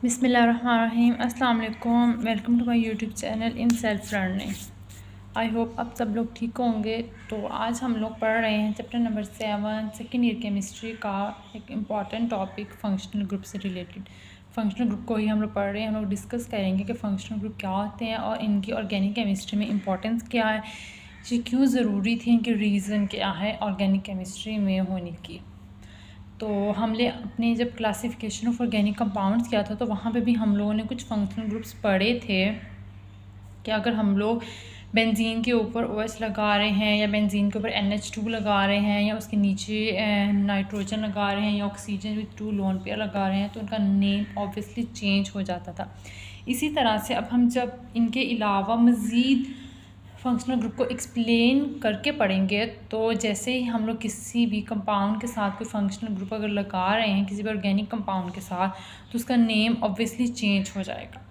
बिस्मिल्लाहिर्रहमानिर्रहीम। अस्सलाम वालेकुम। Welcome to my YouTube channel in self learning. I hope आप सब लोग ठीक होंगे। तो आज हम लोग पढ़ रहे हैं chapter number 7 second year chemistry का एक इम्पॉर्टेंट टॉपिक फंक्शनल ग्रुप से रिलेटेड। फंक्शनल ग्रुप को ही हम लोग पढ़ रहे हैं। हम लोग डिस्कस करेंगे कि फंक्शनल ग्रुप क्या होते हैं और इनकी ऑर्गेनिक केमिस्ट्री में इंपॉर्टेंस क्या है, ये क्यों ज़रूरी थी, इनके रीज़न क्या है ऑर्गेनिक केमिस्ट्री में होने की। तो हमने अपने जब क्लासिफिकेशन ऑफ ऑर्गेनिक कंपाउंड्स किया था तो वहाँ पे भी हम लोगों ने कुछ फंक्शनल ग्रुप्स पढ़े थे कि अगर हम लोग बेंजीन के ऊपर OH लगा रहे हैं या बेंजीन के ऊपर NH2 लगा रहे हैं या उसके नीचे नाइट्रोजन लगा रहे हैं या ऑक्सीजन विद 2 लोन पेयर लगा रहे हैं तो उनका नेम ऑब्वियसली चेंज हो जाता था। इसी तरह से अब हम जब इनके अलावा मज़ीद फंक्शनल ग्रुप को एक्सप्लेन करके पढ़ेंगे तो जैसे ही हम लोग किसी भी कंपाउंड के साथ कोई फंक्शनल ग्रुप अगर लगा रहे हैं किसी भी ऑर्गेनिक कंपाउंड के साथ तो उसका नेम ऑब्वियसली चेंज हो जाएगा।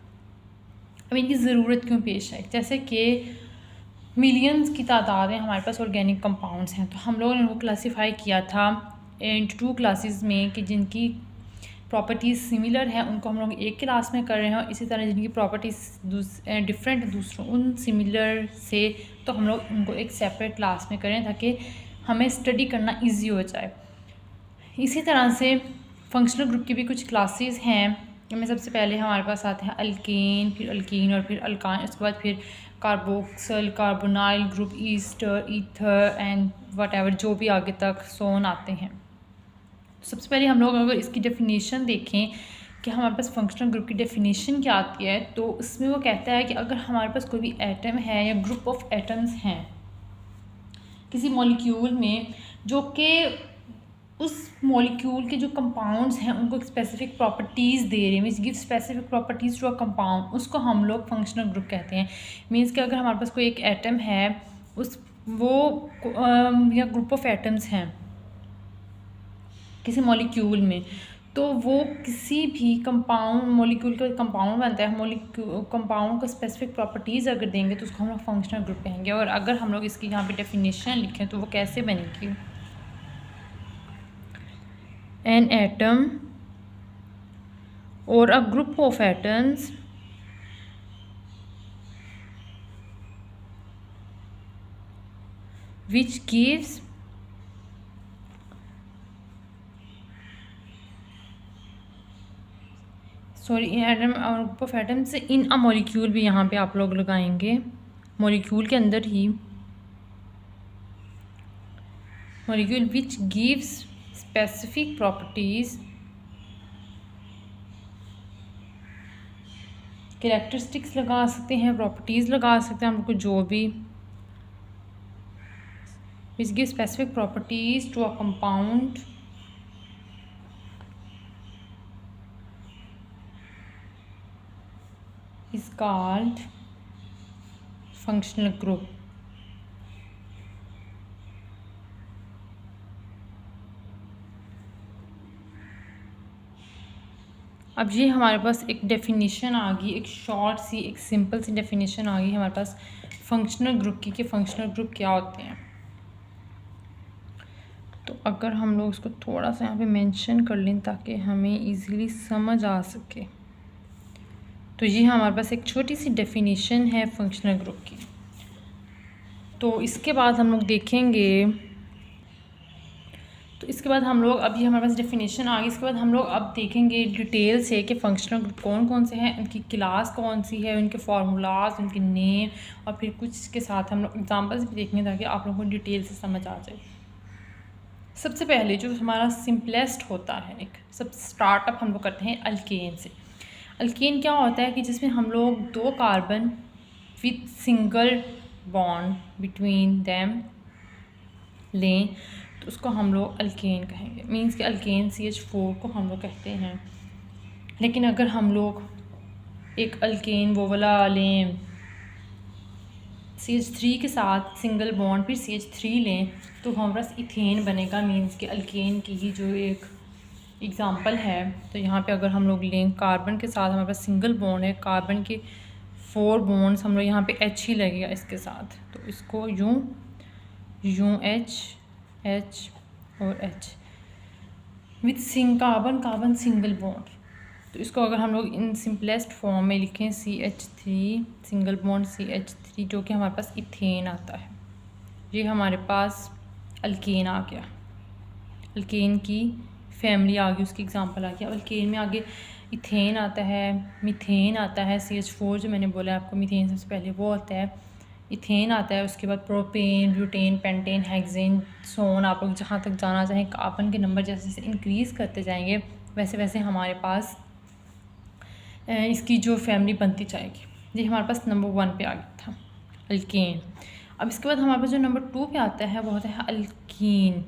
अब इनकी ज़रूरत क्यों पेश है, जैसे कि मिलियंस की तादाद में हमारे पास ऑर्गेनिक कंपाउंड्स हैं तो हम लोगों ने उनको क्लासीफाई किया था इंटू 2 क्लासेस में कि जिनकी प्रॉपर्टीज़ सिमिलर हैं उनको हम लोग एक क्लास में कर रहे हैं और इसी तरह जिनकी प्रॉपर्टीज़ डिफरेंट है दूसरों उन सिमिलर से तो हम लोग उनको एक सेपरेट क्लास में करें ताकि हमें स्टडी करना इजी हो जाए। इसी तरह से फंक्शनल ग्रुप की भी कुछ क्लासेस हैं। इनमें सबसे पहले हमारे पास आते हैं अल्केन, फिर अल्कीन और फिर अल्कान, उसके बाद फिर carboxyl, carbonyl group, ester, ether and what जो भी आगे तक सोन आते हैं। सबसे पहले हम लोग अगर इसकी डेफिनेशन देखें कि हमारे पास फंक्शनल ग्रुप की डेफिनेशन क्या आती है तो उसमें वो कहता है कि अगर हमारे पास कोई भी एटम है या ग्रुप ऑफ एटम्स हैं किसी मॉलिक्यूल में जो कि उस मॉलिक्यूल के जो कंपाउंड्स हैं उनको एक स्पेसिफिक प्रॉपर्टीज़ दे रहे हैं, means give specific properties to a compound, उसको हम लोग फंक्शनल ग्रुप कहते हैं। मीन्स कि अगर हमारे पास कोई एक एटम है उस वो या ग्रुप ऑफ एटम्स हैं किसी मॉलिक्यूल में तो वो किसी भी कंपाउंड मॉलिक्यूल का कंपाउंड बनता है, मॉलिक्यूल कंपाउंड को स्पेसिफिक प्रॉपर्टीज़ अगर देंगे तो उसको हम लोग फंक्शनल ग्रुप कहेंगे। और अगर हम लोग इसकी यहाँ पे डेफिनेशन लिखें तो वो कैसे बनेगी, an atom or a group of atoms which gives atom और group of atoms in a molecule भी यहाँ पे आप लोग लगाएंगे, मॉलिक्यूल के अंदर ही, molecule which gives specific properties characteristics लगा सकते हैं, प्रॉपर्टीज़ लगा सकते हैं हम लोग को जो भी, which gives specific properties to a compound is called functional group। अब ये हमारे पास एक डेफिनेशन आ गई, एक शॉर्ट सी एक सिंपल सी डेफिनेशन आ गई हमारे पास फंक्शनल ग्रुप की कि फंक्शनल ग्रुप क्या होते हैं। तो अगर हम लोग उसको थोड़ा सा यहाँ पे मेंशन कर लें ताकि हमें इजीली समझ आ सके तो ये हमारे पास एक छोटी सी डेफिनेशन है फंक्शनल ग्रुप की। तो इसके बाद हम लोग देखेंगे, तो इसके बाद हम लोग अभी हमारे पास डेफिनेशन आ गई, इसके बाद हम लोग अब देखेंगे डिटेल से कि फंक्शनल ग्रुप कौन कौन से हैं, उनकी क्लास कौन सी है, उनके फार्मूलाज, उनके नेम और फिर कुछ के साथ हम लोग एग्जांपल्स भी देखेंगे ताकि आप लोगों को डिटेल से समझ आ जाए। सबसे पहले जो हमारा सिंपलेस्ट होता है, एक सब स्टार्टअप हम लोग करते हैं अल्केन से। अल्केन क्या होता है कि जिसमें हम लोग 2 carbon with single bond between them लें तो उसको हम लोग अल्केन कहेंगे। मीन्स कि अल्केन CH4 को हम लोग कहते हैं। लेकिन अगर हम लोग एक अल्केन वो वाला लें CH3 के साथ सिंगल बॉन्ड फिर CH3 लें तो हमारे पास इथेन बनेगा। मीन्स कि अल्केन की ही जो एक एग्ज़ाम्पल है। तो यहाँ पे अगर हम लोग लें कार्बन के साथ हमारे पास सिंगल बॉन्ड है, कार्बन के 4 बॉन्ड्स हम लोग यहाँ पे H ही लगेगा इसके साथ, तो इसको यूँ H और H with carbon single bond. तो इसको अगर हम लोग इन सिंपलेस्ट फॉर्म में लिखें CH3 सिंगल बॉन्ड CH3 जो कि हमारे पास इथेन आता है। ये हमारे पास अल्केन आ गया, अल्केन की फैमिली आ गई, उसकी एग्जांपल आ गया। अल्केन में आगे इथेन आता है, मीथेन आता है, CH4 जो मैंने बोला आपको मीथेन सबसे पहले वो आता है, इथेन आता है, उसके बाद प्रोपेन, ब्यूटेन, पेंटेन, हेक्सेन, सोन। आप लोग जहाँ तक जाना चाहें, कार्बन के नंबर जैसे जैसे इंक्रीज़ करते जाएंगे वैसे वैसे हमारे पास इसकी जो फैमिली बनती जाएगी। ये हमारे पास नंबर 1 पे आ गया था अल्केन। अब इसके बाद हमारे पास जो नंबर 2 पे आता है वो होता है अल्कीन।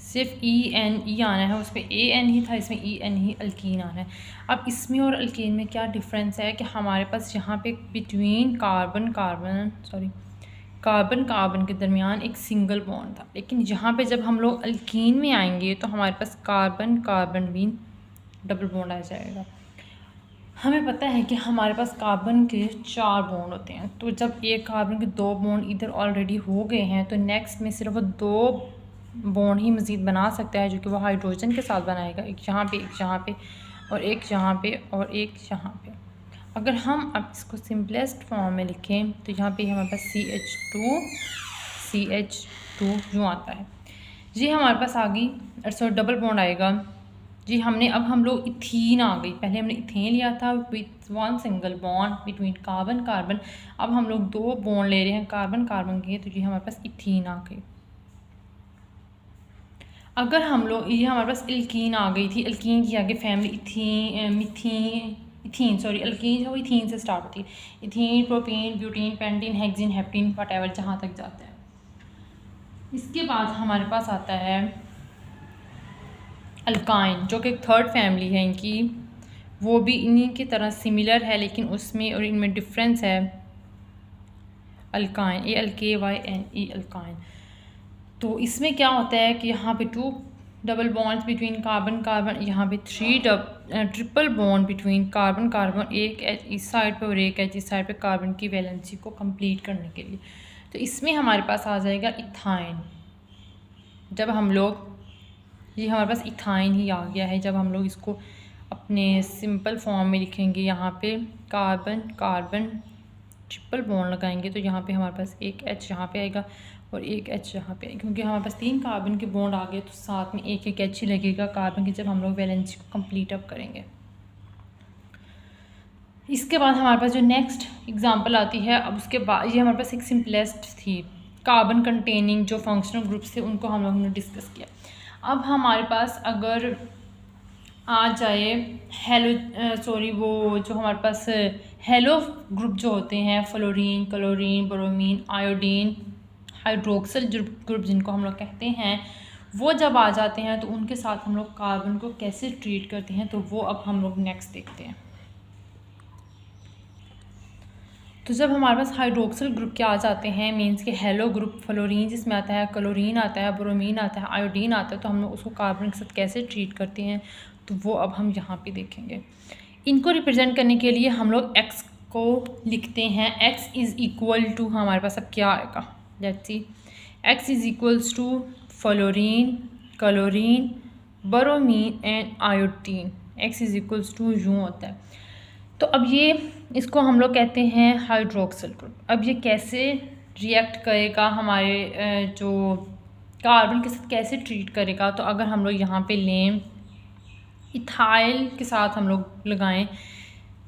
सिर्फ EN आना है, उस पर AN ही था, इसमें EN ही अल्कीन आना है। अब इसमें और अल्कीन में क्या डिफरेंस है कि हमारे पास यहाँ पे बिटवीन कार्बन कार्बन के दरमियान एक सिंगल बॉन्ड था, लेकिन यहाँ पे जब हम लोग अल्कीन में आएंगे तो हमारे पास कार्बन कार्बन भी डबल बॉन्ड आ जाएगा। हमें पता है कि हमारे पास कार्बन के 4 बॉन्ड होते हैं, तो जब एक कार्बन के 2 बॉन्ड इधर ऑलरेडी हो गए हैं तो नेक्स्ट में सिर्फ 2 बॉन्ड ही मज़ीद बना सकता है, जो कि वो हाइड्रोजन के साथ बनाएगा, एक यहाँ पे, एक यहाँ पे और एक यहाँ पे और एक यहाँ पे। अगर हम अब इसको सिंपलेस्ट फॉर्म में लिखें तो यहाँ पे हमारे पास CH2 यूँ आता है। ये हमारे पास आ गई, सॉरी डबल बॉन्ड आएगा जी। अब हम लोग इथीन आ गई, पहले हमने इथेन लिया था with 1 single bond between carbon carbon, अब हम लोग 2 बॉन्ड ले रहे हैं कार्बन कार्बन के, तो ये हमारे पास इथीन आ गई। अगर हम लोग ये हमारे पास एल्कीन आ गई थी, एल्कीन की आगे फैमिली अल्कीन जो इथीन से स्टार्ट होती है, ethene, propane, butane, pentane, hexane, heptane, whatever जहाँ तक जाता है। इसके बाद हमारे पास आता है अल्काइन, जो कि एक थर्ड फैमिली है इनकी, वो भी इन्हीं की तरह सिमिलर है लेकिन उसमें और इनमें डिफरेंस है। Alkyne, ALKYNE alkyne. तो इसमें क्या होता है कि यहाँ पे 2 double bonds between carbon carbon, यहाँ पे 3 triple bond between carbon carbon, एक H इस साइड पे और एक H इस साइड पे, कार्बन की वैलेंसी को कंप्लीट करने के लिए। तो इसमें हमारे पास आ जाएगा इथाइन। जब हम लोग ये हमारे पास इथाइन ही आ गया है, जब हम लोग इसको अपने सिंपल फॉर्म में लिखेंगे, यहाँ पे कार्बन कार्बन ट्रिपल बॉन्ड लगाएंगे तो यहाँ पे हमारे पास एक H यहाँ पे आएगा और एक H यहाँ पे आएगा, क्योंकि हमारे पास 3 कार्बन के बॉन्ड आ गए तो साथ में एक एक H ही लगेगा कार्बन के, जब हम लोग वैलेंसी को कंप्लीट अप करेंगे। इसके बाद हमारे पास जो नेक्स्ट एग्जांपल आती है, अब उसके बाद ये हमारे पास एक सिंपलेस्ट थी, कार्बन कंटेनिंग जो फंक्शनल ग्रुप्स थे उनको हम लोगों ने डिस्कस किया। अब हमारे पास अगर आ जाए वो जो हमारे पास हेलो ग्रुप जो होते हैं, fluorine, chlorine, bromine, iodine, hydroxyl group जिनको हम लोग कहते हैं, वो जब आ जाते हैं तो उनके साथ हम लोग कार्बन को कैसे ट्रीट करते हैं, तो वो अब हम लोग नेक्स्ट देखते हैं। तो जब हमारे पास हाइड्रोक्सिल ग्रुप के आ जाते हैं, मींस के हेलो ग्रुप, फ्लोरीन जिसमें आता है, क्लोरीन आता है, ब्रोमीन आता है, आयोडीन आता है, तो हम लोग उसको कार्बन के साथ कैसे ट्रीट करते हैं, तो वो अब हम यहाँ पे देखेंगे। इनको रिप्रेजेंट करने के लिए हम लोग x को लिखते हैं, x इज़ इक्वल टू हमारे पास अब क्या आएगा, let's see, x is equals to fluorine, chlorine, bromine and iodine, x is equals to यूँ होता है। तो अब ये इसको हम लोग कहते हैं हाइड्रोक्सिल ग्रुप। अब ये कैसे रिएक्ट करेगा, हमारे जो कार्बन के साथ कैसे ट्रीट करेगा, तो अगर हम लोग यहाँ पे लें इथाइल के साथ हम लोग लगाएं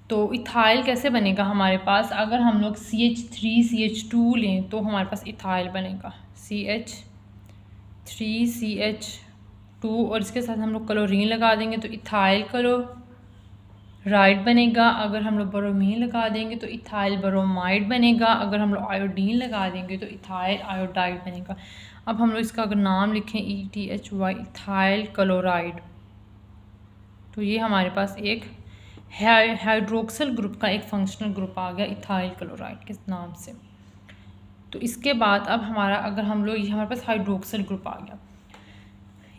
तो इथाइल कैसे बनेगा हमारे पास, अगर हम लोग CH3CH2 लें तो हमारे पास इथाइल बनेगा, CH3CH2, और इसके साथ हम लोग क्लोरीन लगा देंगे तो इथाइल क्लोराइड बनेगा। अगर हम लोग ब्रोमीन लगा देंगे तो इथाइल ब्रोमाइड बनेगा। अगर हम लोग आयोडीन लगा देंगे तो इथाइल आयोडाइड बनेगा। अब हम लोग इसका अगर नाम लिखें ETHY, इथाइल क्लोराइड, तो ये हमारे पास एक हाइड्रोक्सिल ग्रुप का एक फंक्शनल ग्रुप आ गया इथाइल क्लोराइड के नाम से। तो इसके बाद अब अगर हम लोग ये हमारे पास हाइड्रोक्सिल ग्रुप आ गया।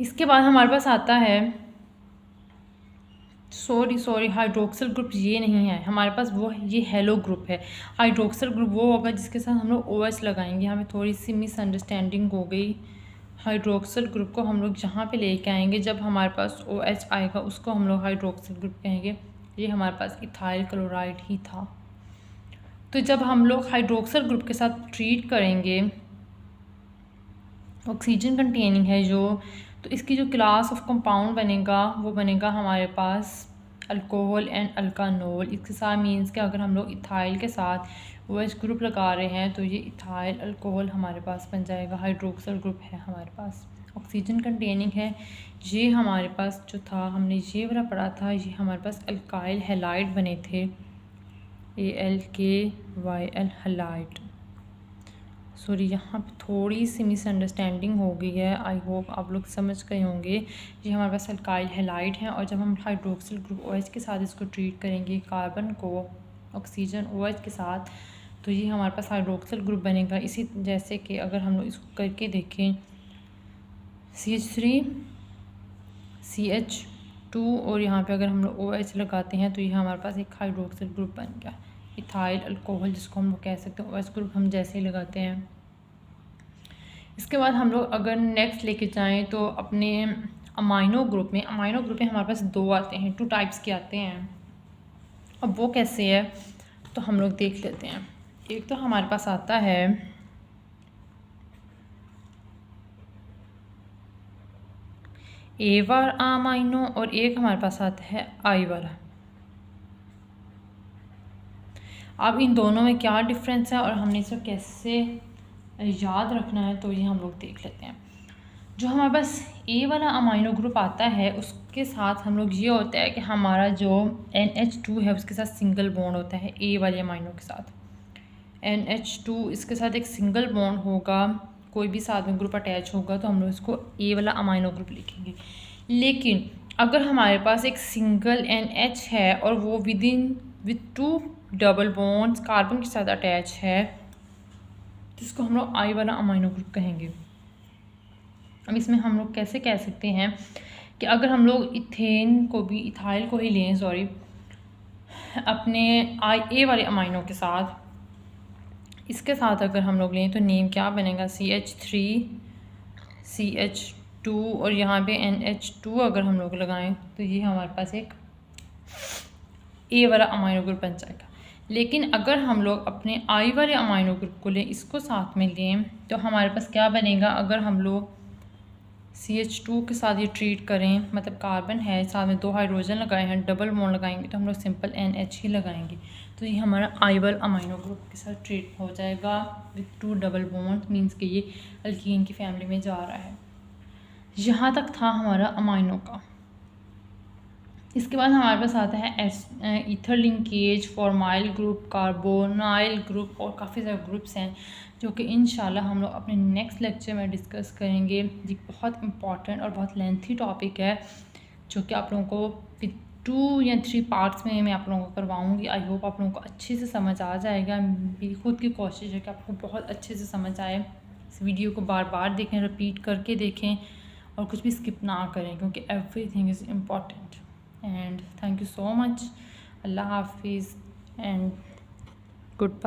इसके बाद हमारे पास आता है हाइड्रोक्सिल ग्रुप ये नहीं है हमारे पास, ये हेलो ग्रुप है। हाइड्रोक्सिल ग्रुप वो होगा जिसके साथ हम लोग OH लगाएंगे। हमें थोड़ी सी मिसअंडरस्टैंडिंग हो गई, हाइड्रोक्सिल ग्रुप को हम लोग यहाँ पे लेके आएंगे, जब हमारे पास OH आएगा उसको हम लोग हाइड्रोक्सिल ग्रुप कहेंगे। ये हमारे पास इथाइल क्लोराइड ही था। तो जब हम लोग हाइड्रोक्सिल ग्रुप के साथ ट्रीट करेंगे, ऑक्सीजन कंटेनिंग है जो, तो इसकी जो क्लास ऑफ कंपाउंड बनेगा वो बनेगा हमारे पास अल्कोहल एंड अल्कानोल। इसके साथ मीन्स कि अगर हम लोग इथाइल के साथ OH ग्रुप लगा रहे हैं तो ये इथाइल अल्कोहल हमारे पास बन जाएगा। हाइड्रोक्सिल ग्रुप है हमारे पास, ऑक्सीजन कंटेनिंग है। ये हमारे पास जो था, हमने ये वाला पढ़ा था, ये हमारे पास अल्काइल हैलाइड बने थे, ALKYL हैलाइड। सॉरी, यहाँ पे थोड़ी सी मिसअंडरस्टैंडिंग हो गई है, आई होप आप लोग समझ गए होंगे। ये हमारे पास अल्काइल हैलाइड है, और जब हम हाइड्रोक्सिल ग्रुप OH के साथ इसको ट्रीट करेंगे, कार्बन को ऑक्सीजन OH के साथ, तो ये हमारे पास हाइड्रोक्सिल ग्रुप बनेगा। इसी जैसे कि अगर हम लोग इसको करके देखें, CH3 CH2 और यहाँ पे अगर हम लोग OH लगाते हैं तो ये हमारे पास एक हाइड्रोक्सिल ग्रुप बन गया, इथाइल अल्कोहल जिसको हम लोग कह सकते हैं। OH ग्रुप हम जैसे ही लगाते हैं। इसके बाद हम लोग अगर नेक्स्ट लेके जाएं तो अपने अमाइनो ग्रुप में हमारे पास 2 आते हैं, 2 टाइप्स के आते हैं। अब वो कैसे है तो हम लोग देख लेते हैं। एक तो हमारे पास आता है A वाला अमाइनो, और एक हमारे पास आता है I वाला। अब इन दोनों में क्या डिफरेंस है और हमने इसे कैसे याद रखना है तो ये हम लोग देख लेते हैं। जो हमारे पास A वाला अमाइनो ग्रुप आता है उसके साथ हम लोग ये होता है कि हमारा जो NH2 है उसके साथ सिंगल बॉन्ड होता है। A वाले अमाइनो के साथ NH2, इसके साथ एक सिंगल बॉन्ड होगा, कोई भी साथ में ग्रुप अटैच होगा तो हम लोग इसको A वाला अमाइनो ग्रुप लिखेंगे। लेकिन अगर हमारे पास एक सिंगल NH है और वो विद 2 डबल बॉन्ड्स कार्बन के साथ अटैच है तो इसको हम लोग I वाला अमाइनो ग्रुप कहेंगे। अब इसमें हम लोग कैसे कह सकते हैं कि अगर हम लोग इथाइल को ही लें, सॉरी, अपने A वाले अमाइनो के साथ, इसके साथ अगर हम लोग लें तो नेम क्या बनेगा, CH3 CH2 और यहाँ पे NH2 अगर हम लोग लगाएं तो ये हमारे पास एक A वाला अमाइनो ग्रुप बन जाएगा। लेकिन अगर हम लोग अपने I वाले अमाइनो ग्रुप को लें, इसको साथ में लें, तो हमारे पास क्या बनेगा, अगर हम लोग CH2 के साथ ये ट्रीट करें, मतलब कार्बन है, साथ में 2 हाइड्रोजन लगाए हैं, डबल बॉन्ड लगाएंगे तो हम लोग सिंपल NH ही लगाएंगे, तो ये हमारा I वाला अमाइनो ग्रुप के साथ ट्रीट हो जाएगा विद 2 डबल बॉन्ड, मीन्स कि ये अल्कीन की फैमिली में जा रहा है। यहाँ तक था हमारा अमाइनो का। इसके बाद हमारे पास आता है ether linkage, formyl group, carbonyl group और काफ़ी सारे ग्रुप्स हैं जो कि इंशाल्लाह हम लोग अपने नेक्स्ट लेक्चर में डिस्कस करेंगे। ये बहुत इंपॉर्टेंट और बहुत लेंथी टॉपिक है जो कि आप लोगों को 2 या 3 पार्ट्स में मैं आप लोगों को करवाऊँगी। आई होप आप लोगों को अच्छे से समझ आ जाएगा। मेरी खुद की कोशिश है कि आपको बहुत अच्छे से समझ आए। इस वीडियो को बार बार देखें, रिपीट करके देखें और कुछ भी स्किप ना करें क्योंकि everything is important. And thank you so much. Allah Hafiz and goodbye.